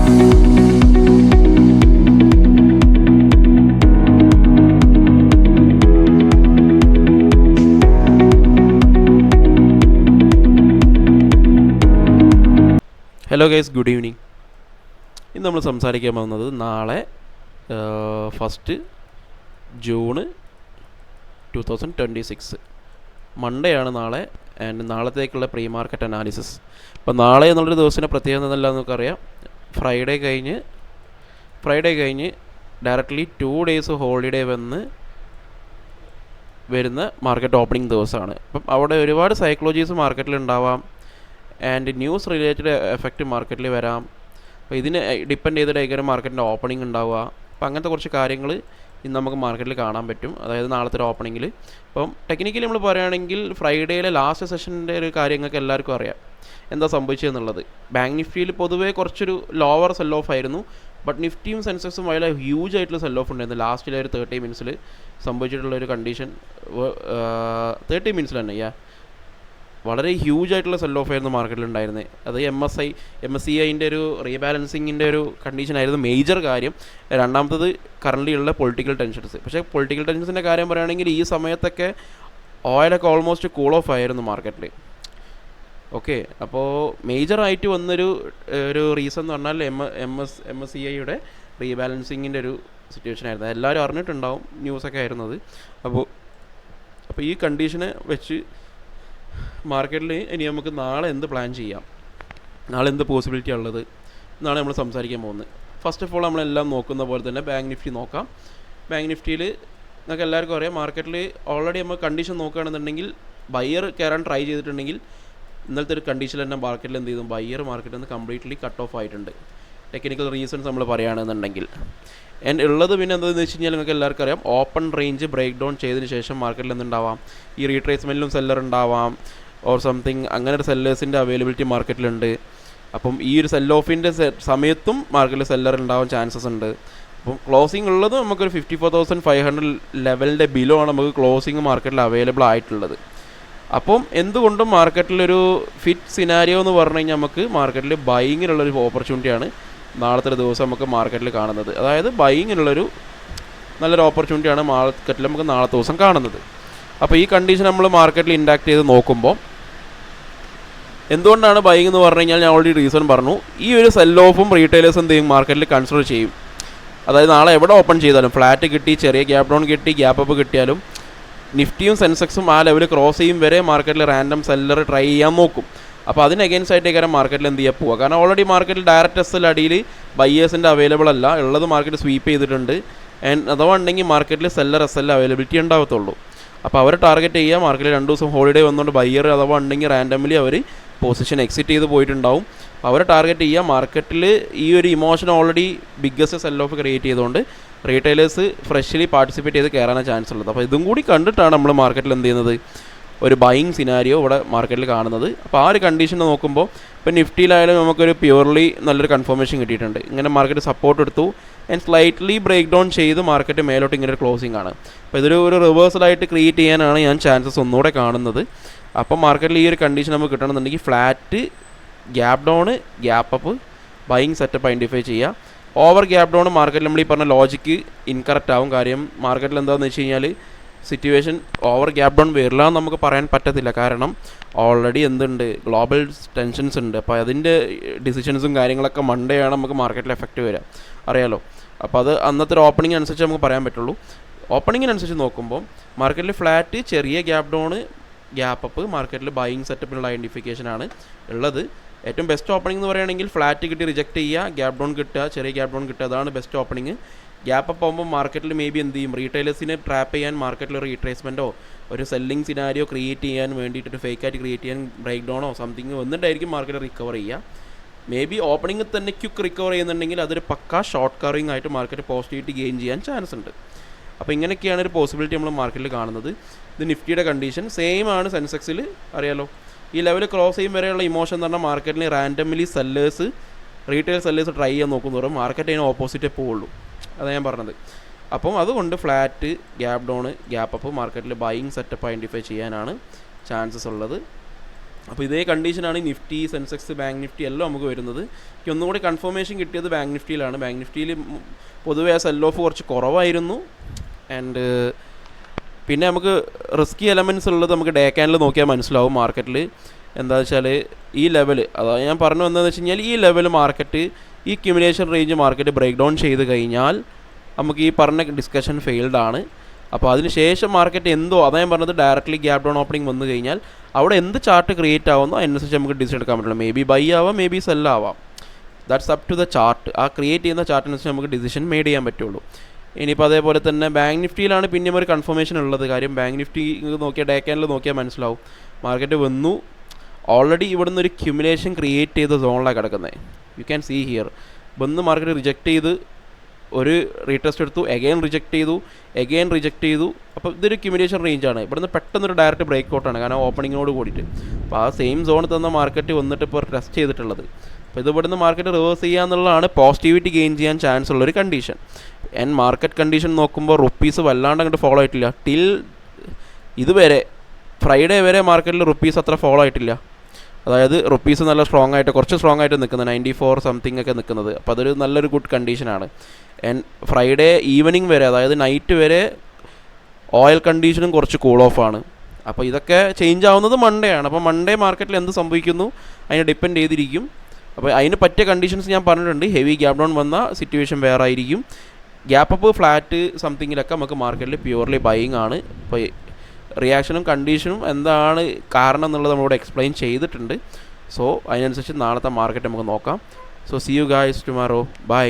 Hello guys, good evening. ഇന്ന് നമ്മൾ സംസാരിക്കാൻ പോകുന്നത് നാളെ 1 ജൂൺ 2026 മൺഡേ ആണ് നാളെ. ആൻഡ് നാളത്തേക്കുള്ള പ്രീ മാർക്കറ്റ് അനാലിസിസ്. അപ്പോൾ നാളെ എന്നുള്ളൊരു ദിവസത്തിൻ്റെ പ്രത്യേകത എന്നല്ല നമുക്കറിയാം. ഫ്രൈഡേ കഴിഞ്ഞ് ഡയറക്റ്റ്ലി 2 ഡേയ്സ് ഹോളിഡേ വരുന്ന മാർക്കറ്റ് ഓപ്പണിംഗ് ദിവസമാണ്. അപ്പം അവിടെ ഒരുപാട് സൈക്കോളജീസ് മാർക്കറ്റിൽ ഉണ്ടാവാം. ആൻഡ് ന്യൂസ് റിലേറ്റഡ് എഫക്റ്റ് മാർക്കറ്റിൽ വരാം. അപ്പോൾ ഇതിന് ഡിപ്പെൻഡ് ചെയ്തിട്ടായിരിക്കും മാർക്കറ്റിൻ്റെ ഓപ്പണിംഗ് ഉണ്ടാവുക. അപ്പോൾ അങ്ങനത്തെ കുറച്ച് കാര്യങ്ങൾ ഇന്ന് നമുക്ക് മാർക്കറ്റിൽ കാണാൻ പറ്റും. അതായത് നാളത്തെ ഒരു ഓപ്പണിങ്ങിൽ. അപ്പം ടെക്നിക്കലി നമ്മൾ പറയുകയാണെങ്കിൽ ഫ്രൈഡേയിലെ ലാസ്റ്റ് സെഷൻ്റെ ഒരു കാര്യങ്ങൾക്ക് എല്ലാവർക്കും അറിയാം എന്താ സംഭവിച്ചതെന്നുള്ളത്. ബാങ്ക് നിഫ്റ്റിയിൽ പൊതുവേ കുറച്ചൊരു ലോവർ സെൽ ഓഫ് ആയിരുന്നു. ബട്ട് നിഫ്റ്റിയും സെൻസെക്സും വളരെ ഹ്യൂജ് ആയിട്ടുള്ള സെൽ ഓഫ് ഉണ്ടായിരുന്നു. ലാസ്റ്റിലെ ഒരു 30 മിനിറ്റ്സിൽ സംഭവിച്ചിട്ടുള്ളൊരു കണ്ടീഷൻ 30 മിനിറ്റ്സിൽ തന്നെ വളരെ ഹ്യൂജ് ആയിട്ടുള്ള സെൽ ഓഫ് ആയിരുന്നു മാർക്കറ്റിൽ ഉണ്ടായിരുന്നത്. അത് MSCIൻ്റെ ഒരു റീബാലൻസിങ്ങിൻ്റെ ഒരു കണ്ടീഷനായിരുന്നു മേജർ കാര്യം. രണ്ടാമത്തത് കറൻ്റ് ഉള്ള പൊളിറ്റിക്കൽ ടെൻഷൻസ്. പക്ഷേ പൊളിറ്റിക്കൽ ടെൻഷൻസിൻ്റെ കാര്യം പറയുകയാണെങ്കിൽ ഈ സമയത്തൊക്കെ ഓയിലൊക്കെ ഓൾമോസ്റ്റ് കൂൾ ഓഫ് ആയിരുന്നു മാർക്കറ്റിൽ. ഓക്കെ, അപ്പോൾ മേജറായിട്ട് വന്നൊരു റീസൺ എന്ന് പറഞ്ഞാൽ MSCIയുടെ റീബാലൻസിങ്ങിൻ്റെ ഒരു സിറ്റുവേഷൻ ആയിരുന്നു. എല്ലാവരും അറിഞ്ഞിട്ടുണ്ടാവും, ന്യൂസൊക്കെ ആയിരുന്നത്. അപ്പോൾ ഈ കണ്ടീഷനെ വെച്ച് മാർക്കറ്റിൽ ഇനി നമുക്ക് നാളെ എന്ത് പ്ലാൻ ചെയ്യാം, നാളെ എന്ത് പോസിബിലിറ്റി ഉള്ളത് എന്നാണ് നമ്മൾ സംസാരിക്കാൻ പോകുന്നത്. ഫസ്റ്റ് ഓഫ് ഓൾ നമ്മളെല്ലാം നോക്കുന്ന പോലെ തന്നെ ബാങ്ക് നിഫ്റ്റി നോക്കാം. ബാങ്ക് നിഫ്റ്റിയിൽ നമുക്ക് എല്ലാവർക്കും അറിയാം, മാർക്കറ്റിൽ ഓൾറെഡി നമ്മൾ കണ്ടീഷൻ നോക്കുകയാണെന്നുണ്ടെങ്കിൽ ബയ്യർ കയറാൻ ട്രൈ ചെയ്തിട്ടുണ്ടെങ്കിൽ ഇന്നലത്തെ ഒരു കണ്ടീഷനിൽ തന്നെ മാർക്കറ്റിൽ എന്ത് ചെയ്തു, ബയ്യർ മാർക്കറ്റിൽ നിന്ന് കംപ്ലീറ്റ്ലി കട്ട് ഓഫ് ആയിട്ടുണ്ട്. ടെക്നിക്കൽ റീസൺസ് നമ്മൾ പറയുകയാണെന്നുണ്ടെങ്കിൽ ഉള്ളത് പിന്നെ എന്താണെന്ന് വെച്ച് കഴിഞ്ഞാൽ നിങ്ങൾക്ക് എല്ലാവർക്കും അറിയാം, ഓപ്പൺ റേഞ്ച് ബ്രേക്ക് ഡൗൺ ചെയ്തതിന് ശേഷം മാർക്കറ്റിൽ എന്തുണ്ടാവാം, ഈ റീട്രേസ്മെൻറ്റിലും സെല്ലർ ഉണ്ടാവാം ഓർ സംതിങ്, അങ്ങനെ ഒരു സെല്ലേഴ്സിൻ്റെ അവൈലബിലിറ്റി മാർക്കറ്റിലുണ്ട്. അപ്പം ഈ ഒരു സെൽ ഓഫിൻ്റെ സമയത്തും മാർക്കറ്റിൽ സെല്ലർ ഉണ്ടാവാൻ ചാൻസസ് ഉണ്ട്. അപ്പം ക്ലോസിംഗ് ഉള്ളത് നമുക്കൊരു 54,500 ലെവലിൻ്റെ ബിലോ ആണ് നമുക്ക് ക്ലോസിംഗ് മാർക്കറ്റിൽ അവൈലബിൾ ആയിട്ടുള്ളത്. അപ്പം എന്തുകൊണ്ടും മാർക്കറ്റിലൊരു ഫിറ്റ് സിനാരിയോ എന്ന് പറഞ്ഞു കഴിഞ്ഞാൽ നമുക്ക് മാർക്കറ്റിൽ ബൈങ്ങിനുള്ളൊരു ഓപ്പർച്യൂണിറ്റിയാണ് നാളത്തെ ഒരു ദിവസം നമുക്ക് മാർക്കറ്റിൽ കാണുന്നത്. അതായത് ബൈങ്ങിനുള്ളൊരു നല്ലൊരു ഓപ്പർച്യൂണിറ്റിയാണ് മാർക്കറ്റിൽ നമുക്ക് നാളത്തെ ദിവസം കാണുന്നത്. അപ്പോൾ ഈ കണ്ടീഷൻ നമ്മൾ മാർക്കറ്റിൽ ഇൻഡാക്ട് ചെയ്ത് നോക്കുമ്പോൾ എന്തുകൊണ്ടാണ് ബൈങ് എന്ന് പറഞ്ഞു കഴിഞ്ഞാൽ ഞാൻ ഓൾറെഡി റീസൺ പറഞ്ഞു. ഈ ഒരു സെൽ ഓഫും റീറ്റെയിലേഴ്സും എന്ത് ചെയ്യും, മാർക്കറ്റിൽ കൺസിഡർ ചെയ്യും. അതായത് നാളെ എവിടെ ഓപ്പൺ ചെയ്താലും ഫ്ലാറ്റ് കിട്ടി, ചെറിയ ഗ്യാപ്പ് ഡൗൺ കിട്ടി, ഗ്യാപ്പ് അപ്പ് കിട്ടിയാലും നിഫ്റ്റിയും സെൻസെക്സും ആ ലെവൽ ക്രോസ് ചെയ്യും വരെ മാർക്കറ്റിൽ റാൻഡം സെല്ലർ ട്രൈ ചെയ്യാൻ നോക്കും. അപ്പോൾ അതിന് അഗെയിൻസ്റ്റ് ആയിട്ടേക്കാരം മാർക്കറ്റിൽ എന്ത് ചെയ്യാൻ പോവുക. കാരണം ഓൾറെഡി മാർക്കറ്റിൽ ഡയറക്റ്റ് എസ് എൽ അടിയിൽ ബയ്യേഴ്സിൻ്റെ അവൈലബിൾ അല്ല, ഉള്ളത് മാർക്കറ്റ് സ്വീപ്പ് ചെയ്തിട്ടുണ്ട്. ആൻഡ് അഥവാ ഉണ്ടെങ്കിൽ മാർക്കറ്റിൽ സെല്ലർ എസ് എൽ അവൈലബിലിറ്റി ഉണ്ടാവത്തുള്ളൂ. അപ്പോൾ അവരെ ടാർഗറ്റ് ചെയ്യുക. മാർക്കറ്റിൽ 2 ദിവസം ഹോളിഡേ വന്നുകൊണ്ട് ബയ്യർ അഥവാ ഉണ്ടെങ്കിൽ റാൻഡംലി അവർ പൊസിഷൻ എക്സിറ്റ് ചെയ്ത് പോയിട്ടുണ്ടാവും. അവരെ ടാർഗറ്റ് ചെയ്യുക. മാർക്കറ്റിൽ ഈ ഒരു emotion already biggest cell of create ചെയ്തുകൊണ്ട് റീറ്റെയിലേഴ്സ് ഫ്രഷ്ലി പാർട്ടിസിപ്പേറ്റ് ചെയ്ത് കയറാനാണ് ചാൻസ് ഉള്ളത്. അപ്പോൾ ഇതും കൂടി കണ്ടിട്ടാണ് നമ്മൾ മാർക്കറ്റിൽ എന്ത് ചെയ്യുന്നത്, ഒരു ബൈയിങ് സിനാരിയോ ഇവിടെ മാർക്കറ്റിൽ കാണുന്നത്. അപ്പോൾ ആ ഒരു കണ്ടീഷൻ നോക്കുമ്പോൾ ഇപ്പോൾ നിഫ്റ്റിയിലായാലും നമുക്കൊരു പ്യൂർലി നല്ലൊരു കൺഫർമേഷൻ കിട്ടിയിട്ടുണ്ട്. ഇങ്ങനെ മാർക്കറ്റ് സപ്പോർട്ട് എടുത്തു ആൻഡ് സ്ലൈറ്റ്ലി ബ്രേക്ക് ഡൗൺ ചെയ്ത് മാർക്കറ്റ് മേലോട്ട് ഇങ്ങനെ ഒരു ക്ലോസിംഗ് ആണ്. അപ്പോൾ ഇതൊരു റിവേഴ്സലായിട്ട് ക്രിയേറ്റ് ചെയ്യാനാണ് ഞാൻ ചാൻസസ് ഒന്നുകൂടെ കാണുന്നത്. അപ്പം മാർക്കറ്റിൽ ഈ ഒരു കണ്ടീഷൻ നമുക്ക് കിട്ടണമെന്നുണ്ടെങ്കിൽ flat, gap down, gap up, buying setup identify ചെയ്യുക. ഓവർ ഗ്യാപ്പ് ഡൗൺ മാർക്കറ്റിൽ നമ്മൾ ഈ പറഞ്ഞ ലോജിക്ക് ഇൻകറക്റ്റ് ആവും. കാര്യം മാർക്കറ്റിൽ എന്താണെന്ന് വെച്ച് കഴിഞ്ഞാൽ സിറ്റുവേഷൻ ഓവർ ഗ്യാപ്പ് ഡൗൺ വരില്ല എന്ന് നമുക്ക് പറയാൻ പറ്റത്തില്ല. കാരണം ഓൾറെഡി എന്തുണ്ട്, ഗ്ലോബൽ ടെൻഷൻസ് ഉണ്ട്. അപ്പോൾ അതിൻ്റെ ഡിസിഷൻസും കാര്യങ്ങളൊക്കെ മൺഡേ ആണ് നമുക്ക് മാർക്കറ്റിൽ എഫക്റ്റ് വരിക, അറിയാലോ. അപ്പോൾ അത് അന്നത്തെ ഒരു ഓപ്പണിംഗ് അനുസരിച്ച് നമുക്ക് പറയാൻ പറ്റുള്ളൂ. ഓപ്പണിങ്ങിനനുസരിച്ച് നോക്കുമ്പോൾ മാർക്കറ്റിൽ ഫ്ലാറ്റ്, ചെറിയ ഗ്യാപ്പ് ഡൗൺ, ഗ്യാപ്പ് അപ്പ്, മാർക്കറ്റിൽ ബൈയിങ് സെറ്റപ്പിനുള്ള ഐഡൻറ്റിഫിക്കേഷനാണ് ഉള്ളത്. ഏറ്റവും ബെസ്റ്റ് ഓപ്പണിംഗ് എന്ന് പറയുകയാണെങ്കിൽ ഫ്ലാറ്റ് കിട്ടി റിജക്റ്റ് ചെയ്യുക, ഗ്യാപ്പ് ഡൗൺ കിട്ടുക, ചെറിയ ഗ്യാപ്പ് ഡൗൺ കിട്ടുക, അതാണ് ബെസ്റ്റ് ഓപ്പണിംഗ്. ഗ്യാപ്പ് അപ്പ് ആകുമ്പോൾ മാർക്കറ്റിൽ മേ ബി എന്ത് ചെയ്യും, റീറ്റെയിലേഴ്സിനെ ട്രാപ്പ് ചെയ്യാൻ മാർക്കറ്റിൽ ഒരു റീട്രേസ്മെൻറ്റോ ഒരു സെല്ലിംഗ് സിനാരിയോ ക്രിയേറ്റ് ചെയ്യാൻ വേണ്ടിയിട്ട് ഫേക്കായിട്ട് ക്രിയേറ്റ് ചെയ്യാൻ ബ്രേക്ക് ഡൗണോ സംതിങ് വന്നിട്ടായിരിക്കും മാർക്കറ്റ് റിക്കവർ ചെയ്യുക. മേ ബി ഓപ്പണിംഗ് തന്നെ ക്വിക്ക് റിക്കവർ ചെയ്യുന്നുണ്ടെങ്കിൽ അതൊരു പക്കാ ഷോർട്ട് കവറിംഗ് ആയിട്ട് മാർക്കറ്റ് പോസിറ്റിവിറ്റി ഗെയിൻ ചെയ്യാൻ ചാൻസ് ഉണ്ട്. അപ്പോൾ ഇങ്ങനെയൊക്കെയാണ് ഒരു പോസിബിലിറ്റി നമ്മൾ മാർക്കറ്റിൽ കാണുന്നത്. ഇത് നിഫ്റ്റിയുടെ കണ്ടീഷൻ സെയിം ആണ്. സെൻസെക്സിൽ അറിയാലോ, ഈ ലെവൽ ക്രോസ് ചെയ്യും വരെയുള്ള ഇമോഷൻ എന്ന് പറഞ്ഞാൽ മാർക്കറ്റിൽ randomly sellers, retail sellers try ചെയ്യാൻ നോക്കുന്നവരും മാർക്കറ്റ് അതിന് ഓപ്പോസിറ്റേ പോവുള്ളൂ. അതാണ് ഞാൻ പറഞ്ഞത്. അപ്പം അതുകൊണ്ട് flat, gap down, gap up മാർക്കറ്റിൽ ബൈയിങ് സെറ്റപ്പ് ഐഡൻറ്റിഫൈ ചെയ്യാനാണ് ചാൻസസ് ഉള്ളത്. അപ്പോൾ ഇതേ കണ്ടീഷനാണ് നിഫ്റ്റി, സെൻസെക്സ്, ബാങ്ക് നിഫ്റ്റി എല്ലാം നമുക്ക് വരുന്നത്. എനിക്ക് ഒന്നും കൂടി കൺഫർമേഷൻ കിട്ടിയത് ബാങ്ക് നിഫ്റ്റിയിലാണ്. ബാങ്ക് നിഫ്റ്റിയിൽ പൊതുവേ ആ സെൽ ഓഫ് കുറച്ച് കുറവായിരുന്നു. ആൻഡ് പിന്നെ നമുക്ക് റിസ്കി എലമെൻറ്റ്സ് ഉള്ളത് നമുക്ക് ഡേ ക്യാനിൽ നോക്കിയാൽ മനസ്സിലാവും മാർക്കറ്റിൽ. എന്താ വെച്ചാൽ ഈ ലെവൽ, അതാണ് ഞാൻ പറഞ്ഞു വന്നതെന്ന് വെച്ച് കഴിഞ്ഞാൽ ഈ ലെവൽ മാർക്കറ്റ്, ഈ accumulation range market break down ചെയ്ത് കഴിഞ്ഞാൽ നമുക്ക് ഈ പറഞ്ഞ ഡിസ്കഷൻ ഫെയിൽഡ് ആണ്. അപ്പോൾ അതിന് ശേഷം മാർക്കറ്റ് എന്തോ, അതാ ഞാൻ പറഞ്ഞത്, ഡയറക്റ്റ്ലി ഗ്യാപ് ഡൗൺ ഓപ്പണിംഗ് വന്നു കഴിഞ്ഞാൽ അവിടെ എന്ത് ചാർട്ട് ക്രിയേറ്റ് ആവുന്നോ അതിനനുസരിച്ച് നമുക്ക് ഡിസിഷൻ എടുക്കാൻ പറ്റുള്ളൂ. മേ ബി ബൈ ആവാം, മേ ബി സെൽ ആവാം. That's up to the chart. ആ ക്രിയേറ്റ് ചെയ്യുന്ന ചാർട്ടിനനുസരിച്ച് നമുക്ക് ഡിസിഷൻ മെയ്ഡ് ചെയ്യാൻ പറ്റുള്ളൂ. ഇനിയിപ്പോൾ അതേപോലെ തന്നെ ബാങ്ക് നിഫ്റ്റിയിലാണ് പിന്നെയും ഒരു കൺഫർമേഷൻ ഉള്ളത്. കാര്യം ബാങ്ക് നിഫ്റ്റി നോക്കിയാൽ ഡേ ക്യാനിൽ നോക്കിയാൽ മനസ്സിലാവും മാർക്കറ്റ് വന്നു ഓൾറെഡി ഇവിടെ നിന്ന് ഒരു ക്യുമുലേഷൻ ക്രിയേറ്റ് ചെയ്ത സോണിലാണ് കിടക്കുന്നത്. You can see here. വന്ന് മാർക്കറ്റ് റിജക്റ്റ് ചെയ്ത് ഒരു റീടെസ്റ്റ് എടുത്തു, എഗെയിൻ റിജക്റ്റ് ചെയ്തു. അപ്പോൾ ഇതൊരു ക്യുമുലേഷൻ റേഞ്ചാണ്. ഇവിടുന്ന് പെട്ടെന്നൊരു ഡയറക്റ്റ് ബ്രേക്ക് ഔട്ടാണ്, കാരണം ഓപ്പണിങ്ങിനോട് കൂടിയിട്ട്. അപ്പോൾ ആ സെയിം സോണിൽ തന്ന മാർക്കറ്റ് വന്നിട്ട് ഇപ്പോൾ ടെസ്റ്റ് ചെയ്തിട്ടുള്ളത്. അപ്പോൾ ഇത് ഇവിടുന്ന് മാർക്കറ്റ് റിവേഴ്സ് ചെയ്യുക എന്നുള്ളതാണ് പോസിറ്റിവിറ്റി ഗെയിൻ ചെയ്യാൻ ചാൻസ് ഉള്ളൊരു കണ്ടീഷൻ. ആൻഡ് മാർക്കറ്റ് കണ്ടീഷൻ നോക്കുമ്പോൾ റുപ്പീസ് വല്ലാണ്ട് അങ്ങോട്ട് ഫോളോ ആയിട്ടില്ല. ടിൽ ഇതുവരെ ഫ്രൈഡേ വരെ മാർക്കറ്റിൽ റുപ്പീസ് അത്ര ഫോളോ ആയിട്ടില്ല. അതായത് റുപ്പീസ് നല്ല സ്ട്രോങ് ആയിട്ട്, കുറച്ച് സ്ട്രോങ് ആയിട്ട് നിൽക്കുന്നത്, 94 സംതിങ് ഒക്കെ നിൽക്കുന്നത്. അപ്പോൾ അതൊരു നല്ലൊരു ഗുഡ് കണ്ടീഷനാണ്. ആൻഡ് ഫ്രൈഡേ ഈവനിങ് വരെ, അതായത് നൈറ്റ് വരെ ഓയിൽ കണ്ടീഷനും കുറച്ച് കൂൾ ഓഫാണ്. അപ്പോൾ ഇതൊക്കെ ചേഞ്ച് ആവുന്നത് മൺഡേ ആണ്. അപ്പോൾ മൺഡേ മാർക്കറ്റിൽ എന്ത് സംഭവിക്കുന്നു അതിനെ ഡിപ്പെൻഡ് ചെയ്തിരിക്കും. അപ്പോൾ അതിന് പറ്റിയ കണ്ടീഷൻസ് ഞാൻ പറഞ്ഞിട്ടുണ്ട്. ഹെവി ഗ്യാപ് ഡൗൺ വന്ന സിറ്റുവേഷൻ വേറെ ആയിരിക്കും. ഗ്യാപ്പ് അപ്പ്, ഫ്ലാറ്റ് സംതിങ്ങിലൊക്കെ നമുക്ക് മാർക്കറ്റിൽ പ്യുവർലി ബൈയിങ് ആണ്. അപ്പോൾ റിയാക്ഷനും കണ്ടീഷനും എന്താണ് കാരണം എന്നുള്ളത് നമ്മളിവിടെ എക്സ്പ്ലെയിൻ ചെയ്തിട്ടുണ്ട്. സോ അതിനനുസരിച്ച് നാളത്തെ മാർക്കറ്റ് നമുക്ക് നോക്കാം. So see you guys tomorrow. By.